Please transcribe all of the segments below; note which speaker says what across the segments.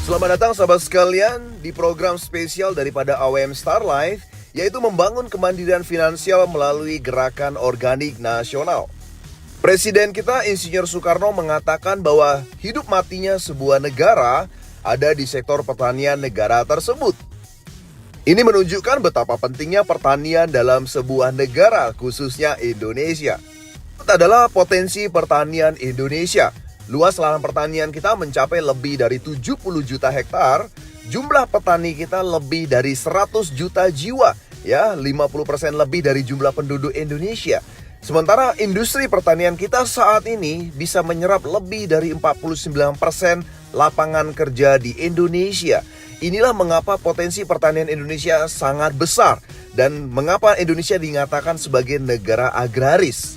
Speaker 1: Selamat datang sahabat sekalian di program spesial daripada AWM Star Life, yaitu membangun kemandirian finansial melalui gerakan organik nasional. Presiden kita Insinyur Soekarno mengatakan bahwa hidup matinya sebuah negara ada di sektor pertanian negara tersebut. Ini menunjukkan betapa pentingnya pertanian dalam sebuah negara, khususnya Indonesia. Itu adalah potensi pertanian Indonesia. Luas lahan pertanian kita mencapai lebih dari 70 juta hektar. Jumlah petani kita lebih dari 100 juta jiwa, ya, 50% lebih dari jumlah penduduk Indonesia. Sementara industri pertanian kita saat ini bisa menyerap lebih dari 49% lapangan kerja di Indonesia. Inilah mengapa potensi pertanian Indonesia sangat besar dan mengapa Indonesia dinyatakan sebagai negara agraris.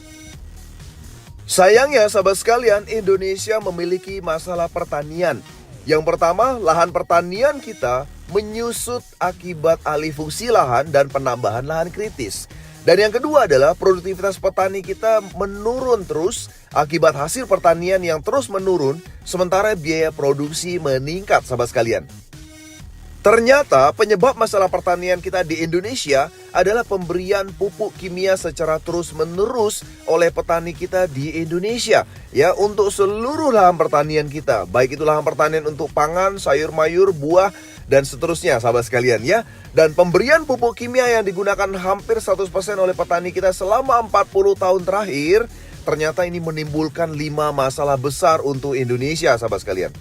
Speaker 1: Sayangnya sahabat sekalian, Indonesia memiliki masalah pertanian. Yang pertama, lahan pertanian kita menyusut akibat alih fungsi lahan dan penambahan lahan kritis. Dan yang kedua adalah produktivitas petani kita menurun terus akibat hasil pertanian yang terus menurun, sementara biaya produksi meningkat sahabat sekalian. Ternyata penyebab masalah pertanian kita di Indonesia adalah pemberian pupuk kimia secara terus-menerus oleh petani kita di Indonesia, ya, untuk seluruh lahan pertanian kita, baik itu lahan pertanian untuk pangan, sayur mayur, buah, dan seterusnya sahabat sekalian, ya. Dan pemberian pupuk kimia yang digunakan hampir 100% oleh petani kita selama 40 tahun terakhir, ternyata ini menimbulkan 5 masalah besar untuk Indonesia sahabat sekalian.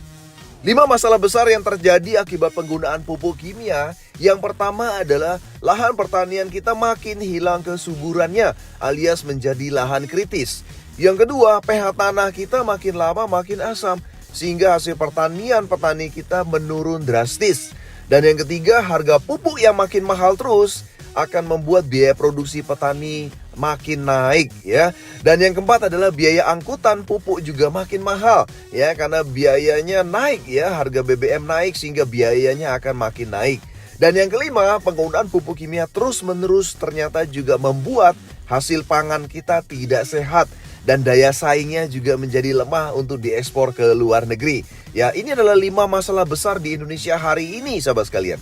Speaker 1: 5 masalah besar yang terjadi akibat penggunaan pupuk kimia. Yang pertama adalah lahan pertanian kita makin hilang kesuburannya, alias menjadi lahan kritis. Yang kedua, pH tanah kita makin lama makin asam, sehingga hasil pertanian petani kita menurun drastis. Dan yang ketiga, harga pupuk yang makin mahal terus akan membuat biaya produksi petani makin naik, ya. Dan yang keempat adalah biaya angkutan pupuk juga makin mahal, ya, karena biayanya naik, ya, harga BBM naik sehingga biayanya akan makin naik. Dan yang kelima, penggunaan pupuk kimia terus-menerus ternyata juga membuat hasil pangan kita tidak sehat dan daya saingnya juga menjadi lemah untuk diekspor ke luar negeri. Ya, ini adalah 5 masalah besar di Indonesia hari ini sahabat sekalian.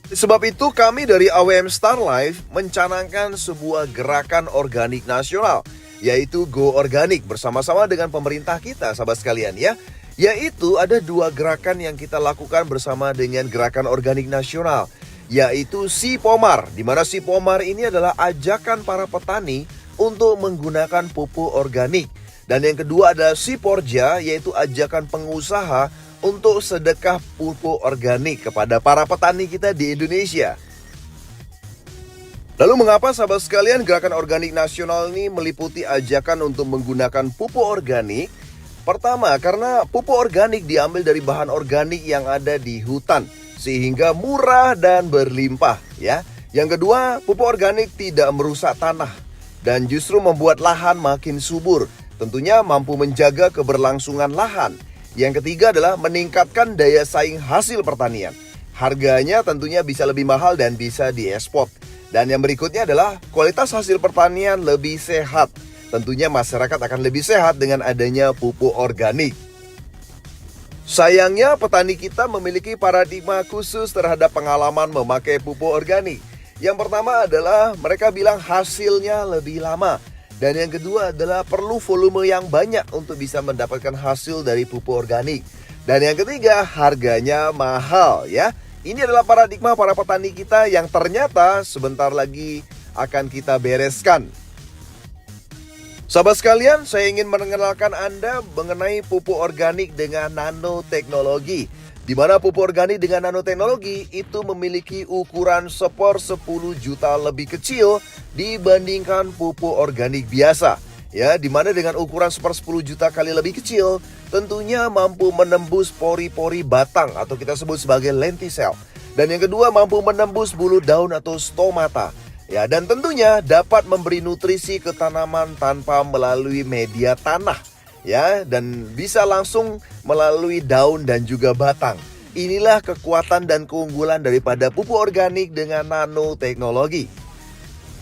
Speaker 1: Sebab itu kami dari AWM Star Life mencanangkan sebuah gerakan organik nasional, yaitu Go Organik, bersama-sama dengan pemerintah kita sahabat sekalian, ya. Yaitu ada 2 gerakan yang kita lakukan bersama dengan gerakan organik nasional, yaitu Sipomar, di mana Sipomar ini adalah ajakan para petani untuk menggunakan pupuk organik. Dan yang kedua adalah Siporja, yaitu ajakan pengusaha untuk sedekah pupuk organik kepada para petani kita di Indonesia. Lalu mengapa sahabat sekalian gerakan organik nasional ini meliputi ajakan untuk menggunakan pupuk organik? Pertama, karena pupuk organik diambil dari bahan organik yang ada di hutan, sehingga murah dan berlimpah, ya. Yang kedua, pupuk organik tidak merusak tanah dan justru membuat lahan makin subur, tentunya mampu menjaga keberlangsungan lahan. Yang ketiga adalah meningkatkan daya saing hasil pertanian. Harganya tentunya bisa lebih mahal dan bisa diekspor. Dan yang berikutnya adalah kualitas hasil pertanian lebih sehat. Tentunya masyarakat akan lebih sehat dengan adanya pupuk organik. Sayangnya petani kita memiliki paradigma khusus terhadap pengalaman memakai pupuk organik. Yang pertama adalah mereka bilang hasilnya lebih lama. Dan yang kedua adalah perlu volume yang banyak untuk bisa mendapatkan hasil dari pupuk organik. Dan yang ketiga, harganya mahal, ya. Ini adalah paradigma para petani kita yang ternyata sebentar lagi akan kita bereskan. Sahabat sekalian, saya ingin mengenalkan Anda mengenai pupuk organik dengan nanoteknologi. Di mana pupuk organik dengan nanoteknologi itu memiliki ukuran 10 juta lebih kecil dibandingkan pupuk organik biasa. Ya, di mana dengan ukuran 10 juta kali lebih kecil, tentunya mampu menembus pori-pori batang atau kita sebut sebagai lentisel. Dan yang kedua, mampu menembus bulu daun atau stomata. Ya, dan tentunya dapat memberi nutrisi ke tanaman tanpa melalui media tanah. Ya, dan bisa langsung melalui daun dan juga batang. Inilah kekuatan dan keunggulan daripada pupuk organik dengan nanoteknologi.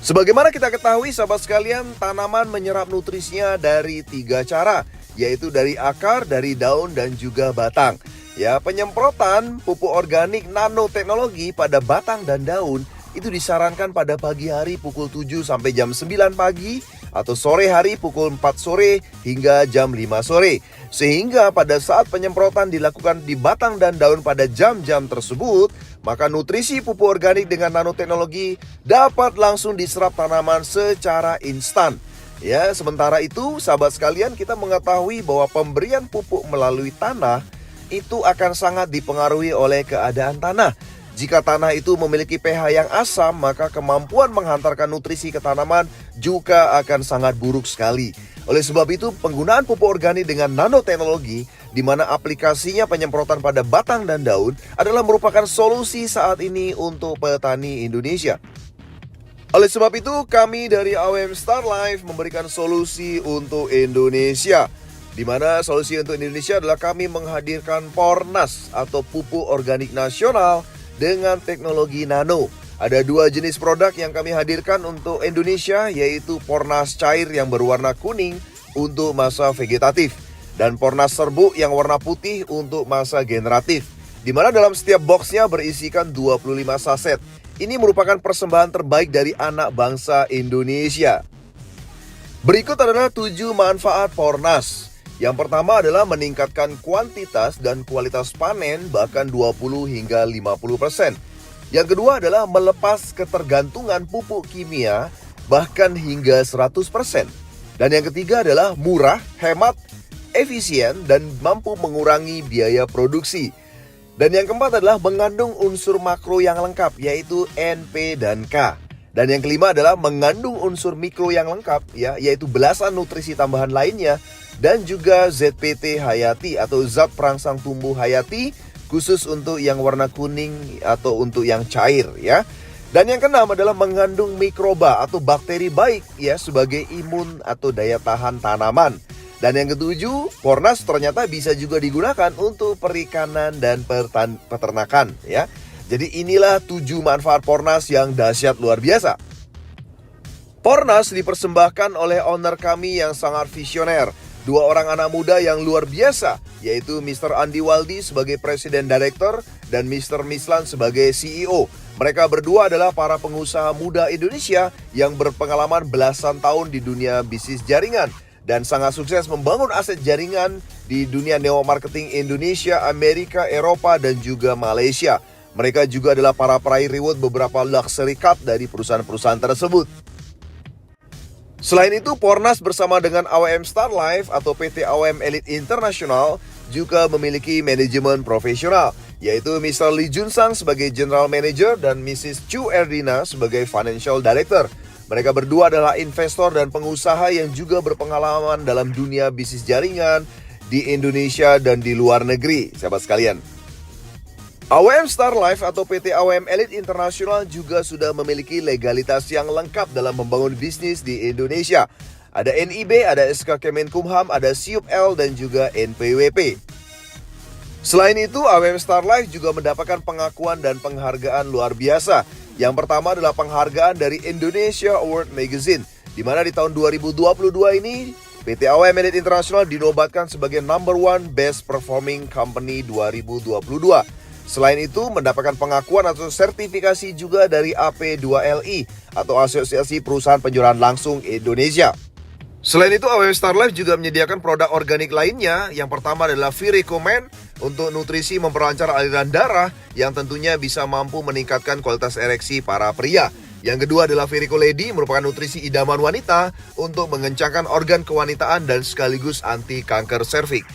Speaker 1: Sebagaimana kita ketahui sahabat sekalian, tanaman menyerap nutrisinya dari 3 cara, yaitu dari akar, dari daun, dan juga batang. Ya, penyemprotan pupuk organik nanoteknologi pada batang dan daun itu disarankan pada pagi hari pukul 7 sampai jam 9 pagi atau sore hari pukul 4 sore hingga jam 5 sore. Sehingga pada saat penyemprotan dilakukan di batang dan daun pada jam-jam tersebut, maka nutrisi pupuk organik dengan nanoteknologi dapat langsung diserap tanaman secara instan. Ya, sementara itu sahabat sekalian, kita mengetahui bahwa pemberian pupuk melalui tanah itu akan sangat dipengaruhi oleh keadaan tanah. Jika tanah itu memiliki pH yang asam, maka kemampuan menghantarkan nutrisi ke tanaman juga akan sangat buruk sekali. Oleh sebab itu, penggunaan pupuk organik dengan nanoteknologi, di mana aplikasinya penyemprotan pada batang dan daun, adalah merupakan solusi saat ini untuk petani Indonesia. Oleh sebab itu, kami dari AWM Star Life memberikan solusi untuk Indonesia. Di mana solusi untuk Indonesia adalah kami menghadirkan Pornas atau pupuk organik nasional dengan teknologi nano. Ada dua jenis produk yang kami hadirkan untuk Indonesia, yaitu Pornas cair yang berwarna kuning untuk masa vegetatif dan Pornas serbuk yang warna putih untuk masa generatif. Di mana dalam setiap boxnya berisikan 25 saset. Ini merupakan persembahan terbaik dari anak bangsa Indonesia. Berikut adalah 7 manfaat Pornas. Yang pertama adalah meningkatkan kuantitas dan kualitas panen bahkan 20 hingga 50%. Yang kedua adalah melepas ketergantungan pupuk kimia bahkan hingga 100%. Dan yang ketiga adalah murah, hemat, efisien, dan mampu mengurangi biaya produksi. Dan yang keempat adalah mengandung unsur makro yang lengkap, yaitu N, P, dan K. Dan yang kelima adalah mengandung unsur mikro yang lengkap, yaitu belasan nutrisi tambahan lainnya, dan juga ZPT hayati atau zat perangsang tumbuh hayati, khusus untuk yang warna kuning atau untuk yang cair, ya. Dan yang keenam adalah mengandung mikroba atau bakteri baik, sebagai imun atau daya tahan tanaman. Dan yang ketujuh, Pornas ternyata bisa juga digunakan untuk perikanan dan peternakan, ya. Jadi inilah 7 manfaat Pornas yang dahsyat luar biasa. Pornas dipersembahkan oleh owner kami yang sangat visioner, 2 orang anak muda yang luar biasa, yaitu Mr. Andi Waldi sebagai Presiden Director dan Mr. Mislan sebagai CEO. Mereka berdua adalah para pengusaha muda Indonesia yang berpengalaman belasan tahun di dunia bisnis jaringan dan sangat sukses membangun aset jaringan di dunia neo marketing Indonesia, Amerika, Eropa, dan juga Malaysia. Mereka juga adalah para peraih reward beberapa luxury cup dari perusahaan-perusahaan tersebut. Selain itu, Pornas bersama dengan AWM Star Life atau PT AWM Elite International juga memiliki manajemen profesional, yaitu Mr. Lee Junsang sebagai General Manager dan Mrs. Chu Erdina sebagai Financial Director. Mereka berdua adalah investor dan pengusaha yang juga berpengalaman dalam dunia bisnis jaringan di Indonesia dan di luar negeri, sahabat sekalian. AWM Star Life atau PT AWM Elite International juga sudah memiliki legalitas yang lengkap dalam membangun bisnis di Indonesia. Ada NIB, ada SK Kemenkumham, ada SIUP-L, dan juga NPWP. Selain itu, AWM Star Life juga mendapatkan pengakuan dan penghargaan luar biasa. Yang pertama adalah penghargaan dari Indonesia Award Magazine, di mana di tahun 2022 ini PT AWM Elite International dinobatkan sebagai number 1 Best Performing Company 2022. Selain itu, mendapatkan pengakuan atau sertifikasi juga dari AP2LI atau Asosiasi Perusahaan Penjualan Langsung Indonesia. Selain itu, AWM Star Life juga menyediakan produk organik lainnya. Yang pertama adalah V-Recommend untuk nutrisi memperlancar aliran darah yang tentunya bisa mampu meningkatkan kualitas ereksi para pria. Yang kedua adalah Verico Lady, merupakan nutrisi idaman wanita untuk mengencangkan organ kewanitaan dan sekaligus anti kanker serviks.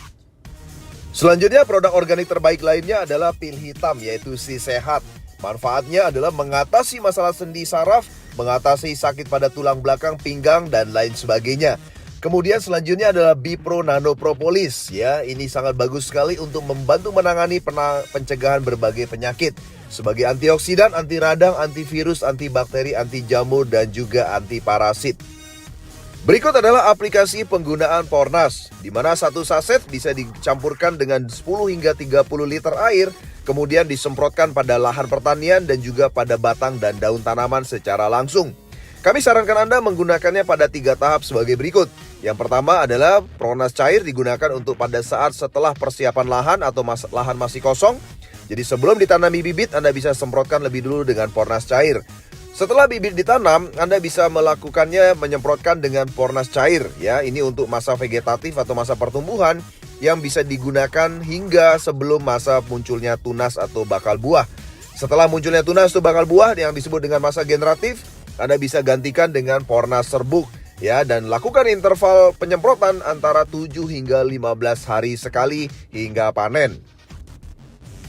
Speaker 1: Selanjutnya, produk organik terbaik lainnya adalah pil hitam, yaitu Si Sehat. Manfaatnya adalah mengatasi masalah sendi saraf, mengatasi sakit pada tulang belakang, pinggang, dan lain sebagainya. Kemudian selanjutnya adalah Bipro Nano Propolis, ini sangat bagus sekali untuk membantu menangani pencegahan berbagai penyakit sebagai antioksidan, anti radang, antivirus, antibakteri, anti jamur, dan juga anti parasit. Berikut adalah aplikasi penggunaan Pornas, di mana satu saset bisa dicampurkan dengan 10 hingga 30 liter air, kemudian disemprotkan pada lahan pertanian dan juga pada batang dan daun tanaman secara langsung. Kami sarankan Anda menggunakannya pada 3 tahap sebagai berikut. Yang pertama adalah Pronas cair digunakan untuk pada saat setelah persiapan lahan atau lahan masih kosong. Jadi sebelum ditanami bibit, Anda bisa semprotkan lebih dulu dengan Pronas cair. Setelah bibit ditanam, Anda bisa melakukannya menyemprotkan dengan Pronas cair. Ya, ini untuk masa vegetatif atau masa pertumbuhan yang bisa digunakan hingga sebelum masa munculnya tunas atau bakal buah. Setelah munculnya tunas atau bakal buah yang disebut dengan masa generatif, Anda bisa gantikan dengan Pronas serbuk. Ya, dan lakukan interval penyemprotan antara 7 hingga 15 hari sekali hingga panen.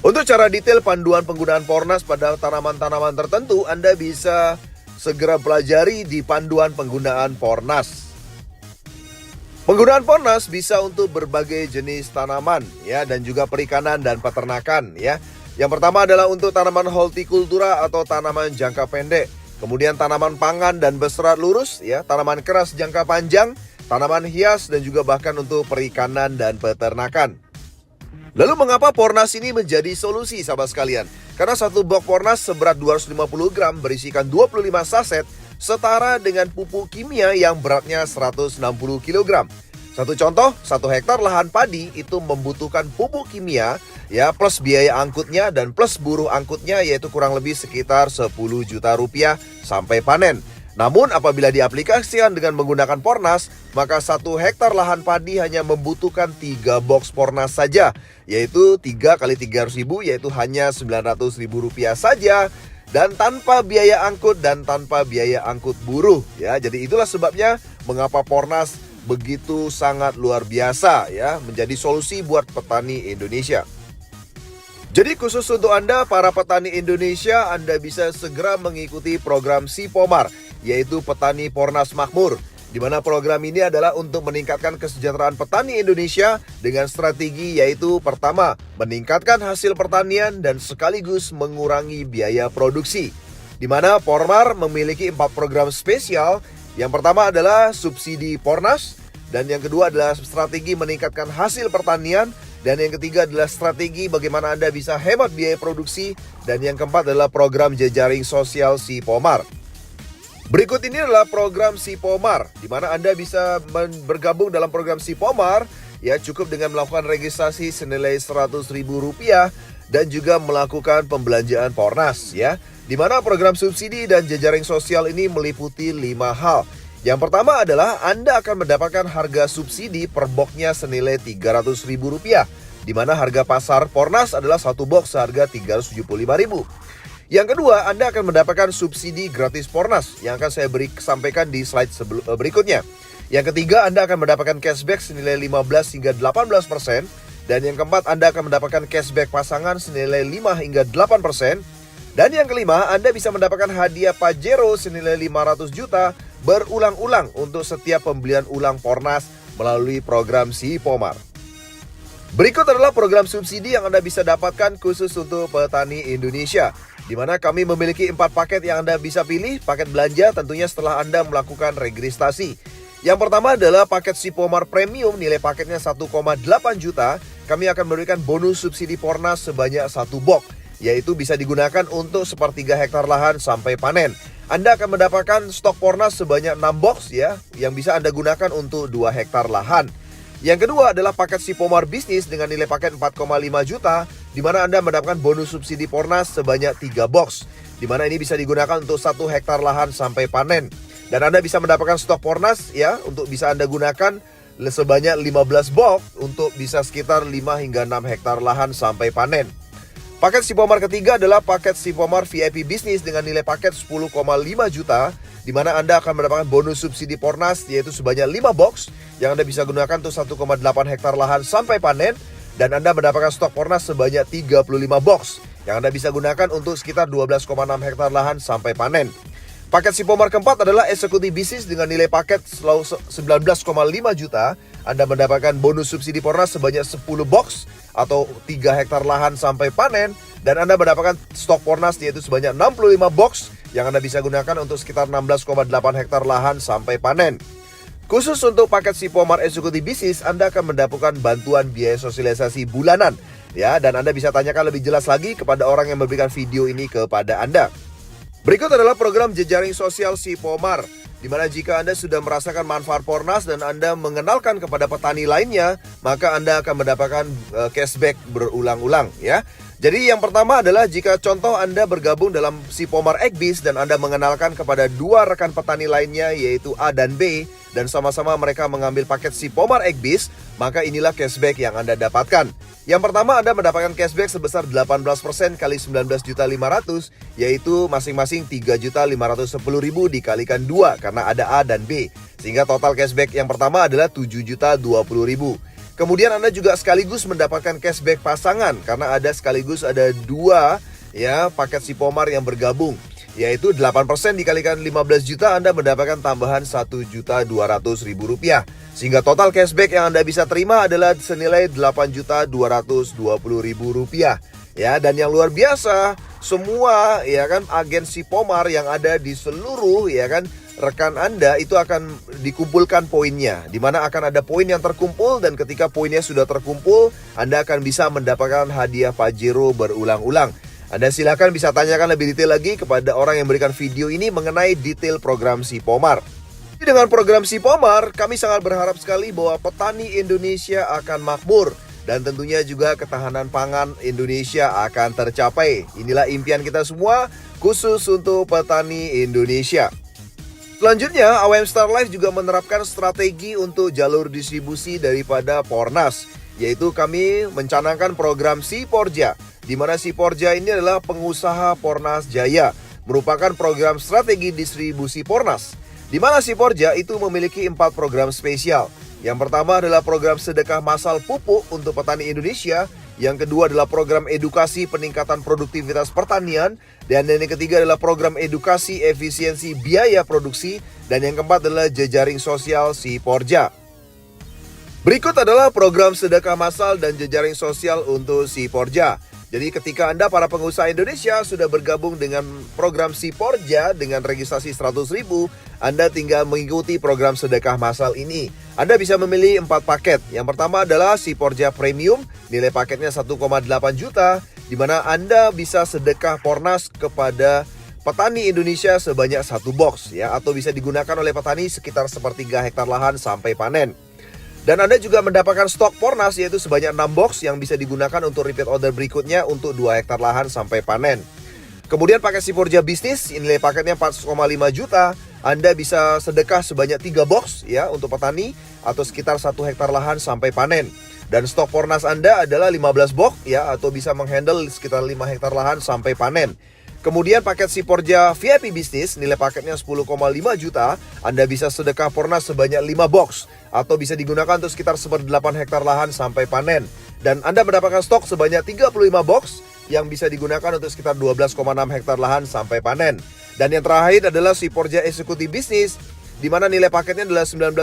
Speaker 1: Untuk cara detail panduan penggunaan Pronas pada tanaman-tanaman tertentu, Anda bisa segera pelajari di panduan penggunaan Pronas. Penggunaan Pronas bisa untuk berbagai jenis tanaman ya, dan juga perikanan dan peternakan ya. Yang pertama adalah untuk tanaman hortikultura atau tanaman jangka pendek. Kemudian tanaman pangan dan berserat lurus ya, tanaman keras jangka panjang, tanaman hias dan juga bahkan untuk perikanan dan peternakan. Lalu mengapa Pronas ini menjadi solusi sahabat sekalian? Karena satu box Pronas seberat 250 gram berisikan 25 saset setara dengan pupuk kimia yang beratnya 160 kg. Satu contoh, 1 hektar lahan padi itu membutuhkan pupuk kimia ya plus biaya angkutnya dan plus buruh angkutnya yaitu kurang lebih sekitar 10 juta rupiah sampai panen. Namun apabila diaplikasikan dengan menggunakan Pronas, maka 1 hektar lahan padi hanya membutuhkan 3 box Pronas saja, yaitu 3 kali 300 ribu, yaitu hanya 900 ribu rupiah saja, dan tanpa biaya angkut dan tanpa biaya angkut buruh ya. Jadi itulah sebabnya mengapa Pronas begitu sangat luar biasa ya, menjadi solusi buat petani Indonesia. Jadi khusus untuk Anda para petani Indonesia, Anda bisa segera mengikuti program Sipomar, yaitu Petani Pronas Makmur, di mana program ini adalah untuk meningkatkan kesejahteraan petani Indonesia dengan strategi yaitu pertama, meningkatkan hasil pertanian dan sekaligus mengurangi biaya produksi. Di mana Pormar memiliki 4 program spesial. Yang pertama adalah subsidi Pronas, dan yang kedua adalah strategi meningkatkan hasil pertanian, dan yang ketiga adalah strategi bagaimana Anda bisa hemat biaya produksi, dan yang keempat adalah program jejaring sosial Sipomar. Berikut ini adalah program Sipomar, di mana Anda bisa bergabung dalam program Sipomar ya, cukup dengan melakukan registrasi senilai Rp100.000 dan juga melakukan pembelanjaan Pronas ya. Di mana program subsidi dan jejaring sosial ini meliputi 5 hal. Yang pertama adalah Anda akan mendapatkan harga subsidi per boxnya senilai Rp300.000, di mana harga pasar Pronas adalah 1 box seharga Rp375.000. Yang kedua, Anda akan mendapatkan subsidi gratis Pronas yang akan saya sampaikan di slide berikutnya. Yang ketiga, Anda akan mendapatkan cashback senilai 15 hingga 18%. Dan yang keempat, Anda akan mendapatkan cashback pasangan senilai 5 hingga 8%. Dan yang kelima, Anda bisa mendapatkan hadiah Pajero senilai 500 juta berulang-ulang untuk setiap pembelian ulang Pronas melalui program Sipomar. Berikut adalah program subsidi yang Anda bisa dapatkan khusus untuk petani Indonesia, di mana kami memiliki 4 paket yang Anda bisa pilih. Paket belanja tentunya setelah Anda melakukan registrasi. Yang pertama adalah paket Sipomar Premium, nilai paketnya 1,8 juta. Kami akan memberikan bonus subsidi Pronas sebanyak 1 box, yaitu bisa digunakan untuk 1/3 hektar lahan sampai panen. Anda akan mendapatkan stok Pronas sebanyak 6 box ya, yang bisa Anda gunakan untuk 2 hektar lahan. Yang kedua adalah paket Sipomar Bisnis dengan nilai paket 4,5 juta, di mana Anda mendapatkan bonus subsidi Pronas sebanyak 3 box, di mana ini bisa digunakan untuk 1 hektar lahan sampai panen. Dan Anda bisa mendapatkan stok Pronas ya, untuk bisa Anda gunakan sebanyak 15 box untuk bisa sekitar 5 hingga 6 hektar lahan sampai panen. Paket Sipomar ketiga adalah paket Sipomar VIP Bisnis dengan nilai paket 10,5 juta, di mana Anda akan mendapatkan bonus subsidi Pronas yaitu sebanyak 5 box yang Anda bisa gunakan untuk 1,8 hektar lahan sampai panen, dan Anda mendapatkan stok Pronas sebanyak 35 box yang Anda bisa gunakan untuk sekitar 12,6 hektar lahan sampai panen. Paket Sipomar keempat adalah eksekutif bisnis dengan nilai paket 19,5 juta. Anda mendapatkan bonus subsidi Pronas sebanyak 10 box atau 3 hektar lahan sampai panen, dan Anda mendapatkan stok Pronas yaitu sebanyak 65 box yang Anda bisa gunakan untuk sekitar 16,8 hektar lahan sampai panen. Khusus untuk paket Sipomar eksekutif bisnis, Anda akan mendapatkan bantuan biaya sosialisasi bulanan ya, dan Anda bisa tanyakan lebih jelas lagi kepada orang yang memberikan video ini kepada Anda. Berikut adalah program jejaring sosial Sipomar. di mana jika Anda sudah merasakan manfaat Pornas dan Anda mengenalkan kepada petani lainnya, maka Anda akan mendapatkan cashback berulang-ulang ya. Jadi yang pertama adalah jika contoh Anda bergabung dalam Sipomar Agbiz dan Anda mengenalkan kepada dua rekan petani lainnya yaitu A dan B, dan sama-sama mereka mengambil paket Sipomar Agbiz, maka inilah cashback yang Anda dapatkan. Yang pertama, Anda mendapatkan cashback sebesar 18% kali 19.500.000, yaitu masing-masing 3.510.000 dikalikan 2 karena ada A dan B, sehingga total cashback yang pertama adalah 7.020.000. Kemudian Anda juga sekaligus mendapatkan cashback pasangan karena sekaligus ada dua ya paket Sipomar yang bergabung, yaitu 8% dikalikan 15 juta, Anda mendapatkan tambahan 1.200.000 rupiah. Sehingga total cashback yang Anda bisa terima adalah senilai 8.220.000 rupiah. Ya, dan yang luar biasa, semua ya kan agen Sipomar yang ada di seluruh ya kan rekan Anda itu akan dikumpulkan poinnya, di mana akan ada poin yang terkumpul, dan ketika poinnya sudah terkumpul, Anda akan bisa mendapatkan hadiah Pajero berulang-ulang. Anda silakan bisa tanyakan lebih detail lagi kepada orang yang memberikan video ini mengenai detail program Sipomar. Dengan program Sipomar, kami sangat berharap sekali bahwa petani Indonesia akan makmur, dan tentunya juga ketahanan pangan Indonesia akan tercapai. Inilah impian kita semua, khusus untuk petani Indonesia. Selanjutnya, AWM Star Life juga menerapkan strategi untuk jalur distribusi daripada Pornas, yaitu kami mencanangkan program Siporja, di mana Siporja ini adalah pengusaha Pornas Jaya, merupakan program strategi distribusi Pornas, di mana Siporja itu memiliki 4 program spesial. Yang pertama adalah program sedekah massal pupuk untuk petani Indonesia. Yang kedua adalah program edukasi peningkatan produktivitas pertanian. Dan yang ketiga adalah program edukasi efisiensi biaya produksi. Dan yang keempat adalah jejaring sosial Siporja. Berikut adalah program sedekah massal dan jejaring sosial untuk Siporja. Jadi ketika Anda para pengusaha Indonesia sudah bergabung dengan program Siporja dengan registrasi 100.000, Anda tinggal mengikuti program sedekah massal ini. Anda bisa memilih 4 paket. Yang pertama adalah Siporja Premium, nilai paketnya 1,8 juta, di mana Anda bisa sedekah Pornas kepada petani Indonesia sebanyak 1 box ya, atau bisa digunakan oleh petani sekitar sepertiga hektar lahan sampai panen. Dan Anda juga mendapatkan stok Pornas yaitu sebanyak 6 box yang bisa digunakan untuk repeat order berikutnya untuk 2 hektar lahan sampai panen. Kemudian paket Siporja Bisnis, nilai paketnya 4,5 juta. Anda bisa sedekah sebanyak 3 box ya untuk petani atau sekitar 1 hektar lahan sampai panen. Dan stok Pornas Anda adalah 15 box ya, atau bisa menghandle sekitar 5 hektar lahan sampai panen. Kemudian paket Siporja VIP Bisnis, nilai paketnya 10,5 juta. Anda bisa sedekah Pornas sebanyak 5 box atau bisa digunakan untuk sekitar 1,8 hektar lahan sampai panen. Dan Anda mendapatkan stok sebanyak 35 box yang bisa digunakan untuk sekitar 12,6 hektar lahan sampai panen. Dan yang terakhir adalah Siporja Eksekutif Bisnis, di mana nilai paketnya adalah 19,5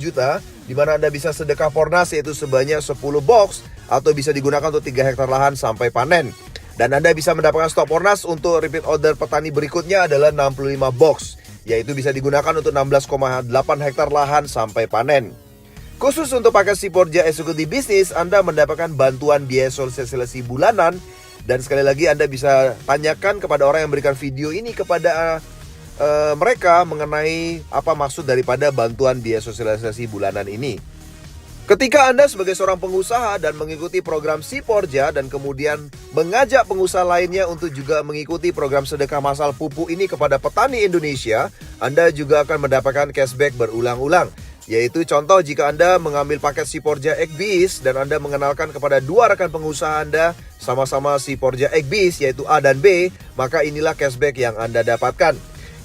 Speaker 1: juta, di mana Anda bisa sedekah Pornas yaitu sebanyak 10 box atau bisa digunakan untuk 3 hektar lahan sampai panen. Dan Anda bisa mendapatkan stok Pornas untuk repeat order petani berikutnya adalah 65 box, yaitu bisa digunakan untuk 16,8 hektar lahan sampai panen. Khusus untuk paket Siporja Eksekutif Bisnis, Anda mendapatkan bantuan biaya sosialisasi bulanan. Dan sekali lagi Anda bisa tanyakan kepada orang yang memberikan video ini kepada mereka mengenai apa maksud daripada bantuan biaya sosialisasi bulanan ini. Ketika Anda sebagai seorang pengusaha dan mengikuti program Siporja dan kemudian mengajak pengusaha lainnya untuk juga mengikuti program sedekah massal pupuk ini kepada petani Indonesia, Anda juga akan mendapatkan cashback berulang-ulang. Yaitu contoh jika Anda mengambil paket Siporja Agbiz dan Anda mengenalkan kepada 2 rekan pengusaha Anda sama-sama Siporja Agbiz yaitu A dan B, maka inilah cashback yang Anda dapatkan.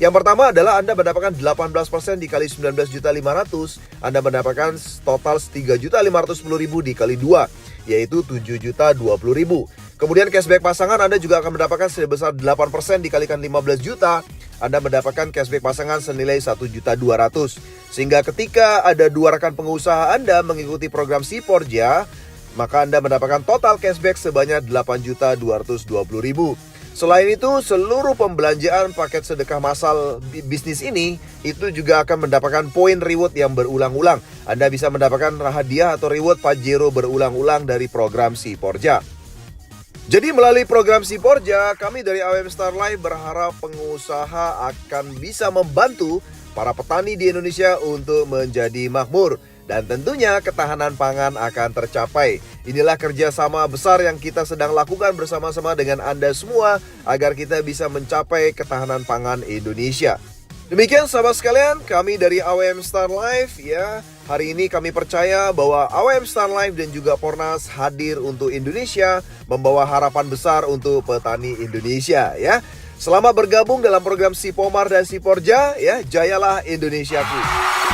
Speaker 1: Yang pertama adalah Anda mendapatkan 18% dikali 19.500.000, Anda mendapatkan total 3.510.000 dikali 2, yaitu 7.020.000. Kemudian cashback pasangan Anda juga akan mendapatkan sebesar 8% dikalikan 15 juta, Anda mendapatkan cashback pasangan senilai 1.200.000. Sehingga ketika ada 2 rekan pengusaha Anda mengikuti program Siporja, maka Anda mendapatkan total cashback sebanyak 8.220.000. Selain itu, seluruh pembelanjaan paket sedekah massal bisnis ini itu juga akan mendapatkan poin reward yang berulang-ulang. Anda bisa mendapatkan hadiah atau reward Pajero berulang-ulang dari program Siporja. Jadi melalui program Siporja, kami dari AWM Star Life berharap pengusaha akan bisa membantu para petani di Indonesia untuk menjadi makmur. Dan tentunya ketahanan pangan akan tercapai. Inilah kerjasama besar yang kita sedang lakukan bersama-sama dengan Anda semua agar kita bisa mencapai ketahanan pangan Indonesia. Demikian sahabat sekalian, kami dari AWM Star Life ya. Hari ini kami percaya bahwa AWM Star Life dan juga Pornas hadir untuk Indonesia, membawa harapan besar untuk petani Indonesia ya. Selamat bergabung dalam program Si Pomar dan Si Porja ya, jayalah Indonesiaku.